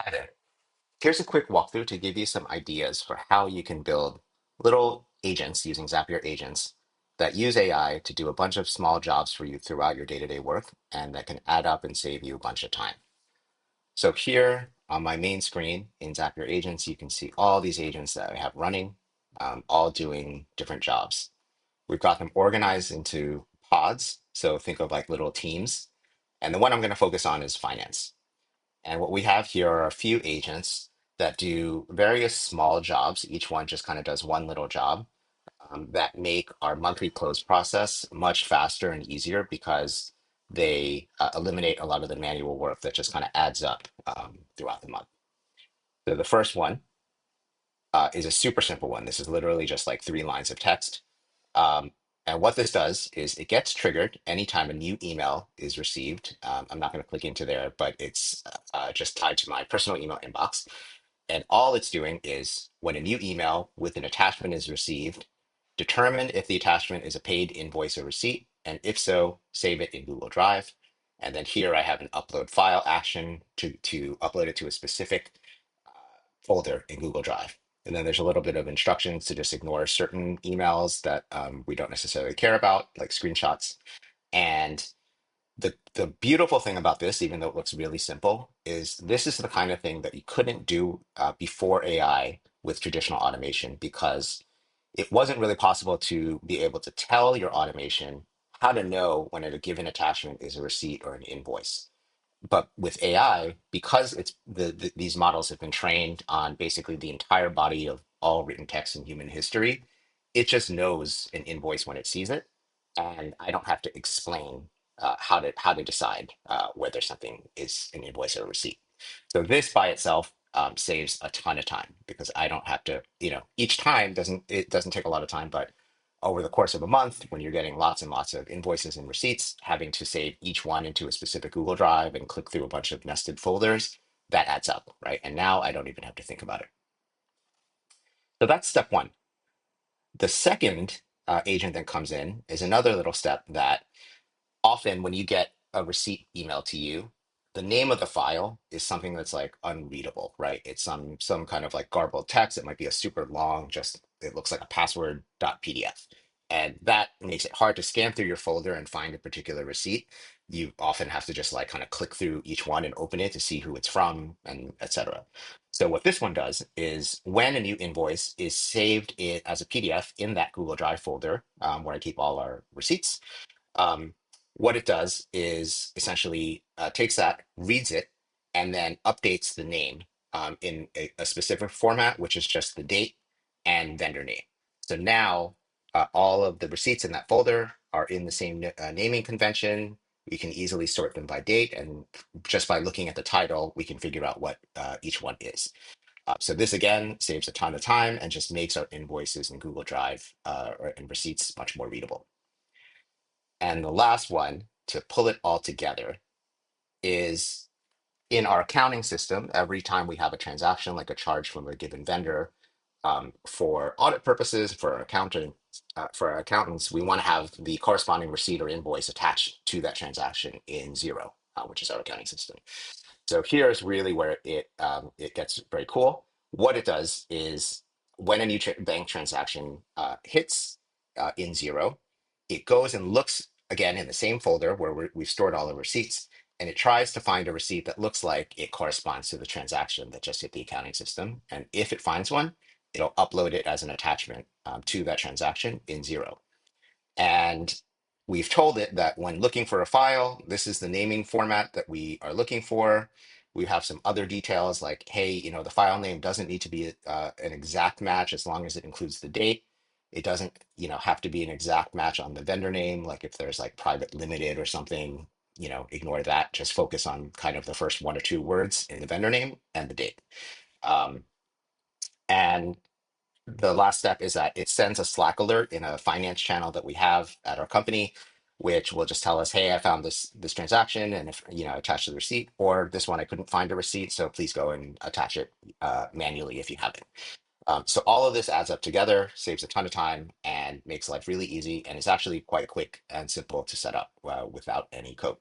Hi there. Here's a quick walkthrough to give you some ideas for how you can build little agents using Zapier agents that use AI to do a bunch of small jobs for you throughout your day-to-day work and that can add up and save you a bunch of time. So here on my main screen in Zapier agents, you can see all these agents that I have running, all doing different jobs. We've got them organized into pods. So think of like little teams. And the one I'm going to focus on is finance. And what we have here are a few agents that do various small jobs. Each one just kind of does one little job that make our monthly close process much faster and easier because they eliminate a lot of the manual work that just kind of adds up throughout the month. So the first one is a super simple one. This is literally just like 3 lines of text. Um, and what this does is it gets triggered anytime a new email is received. I'm not going to click into there, but it's just tied to my personal email inbox. And all it's doing is when a new email with an attachment is received, determine if the attachment is a paid invoice or receipt. And if so, save it in Google Drive. And then here I have an upload file action to upload it to a specific folder in Google Drive. And then there's a little bit of instructions to just ignore certain emails that we don't necessarily care about, like screenshots. And the beautiful thing about this, even though it looks really simple, is this is the kind of thing that you couldn't do before AI with traditional automation because it wasn't really possible to be able to tell your automation how to know when a given attachment is a receipt or an invoice. But with AI, because these models have been trained on basically the entire body of all written text in human history, it just knows an invoice when it sees it, and I don't have to explain how to decide whether something is an invoice or a receipt. So this by itself saves a ton of time because I don't have to, each time doesn't take a lot of time, but over the course of a month, when you're getting lots and lots of invoices and receipts, having to save each one into a specific Google Drive and click through a bunch of nested folders, that adds up, right? And now I don't even have to think about it. So that's step one. The second agent that comes in is another little step that often when you get a receipt emailed to you, the name of the file is something that's like unreadable, right? It's some kind of like garbled text. It might be a super long, just it looks like a password.pdf. And that makes it hard to scan through your folder and find a particular receipt. You often have to just like kind of click through each one and open it to see who it's from and etc. So what this one does is when a new invoice is saved as a PDF in that Google Drive folder, where I keep all our receipts, um, what it does is essentially takes that, reads it, and then updates the name in a specific format, which is just the date and vendor name. So now all of the receipts in that folder are in the same naming convention. We can easily sort them by date, and just by looking at the title, we can figure out what each one is. So this again saves a ton of time and just makes our invoices in Google Drive and receipts much more readable. And the last one to pull it all together is in our accounting system, every time we have a transaction like a charge from a given vendor, for audit purposes, for our accountants, we want to have the corresponding receipt or invoice attached to that transaction in Zero, which is our accounting system. So here's really where it gets very cool. What it does is when a new bank transaction hits in Zero, it goes and looks again in the same folder where we've stored all the receipts, and it tries to find a receipt that looks like it corresponds to the transaction that just hit the accounting system. And if it finds one, it'll upload it as an attachment to that transaction in Zero. And we've told it that when looking for a file, this is the naming format that we are looking for. We have some other details like, hey, the file name doesn't need to be an exact match as long as it includes the date. It doesn't, have to be an exact match on the vendor name. Like if there's like private limited or something, ignore that. Just focus on kind of the first one or two words in the vendor name and the date. Um, and the last step is that it sends a Slack alert in a finance channel that we have at our company, which will just tell us, hey, I found this transaction and if attach to the receipt, or this one I couldn't find a receipt, so please go and attach it manually if you have it. So all of this adds up together, saves a ton of time, and makes life really easy, and is actually quite quick and simple to set up without any code.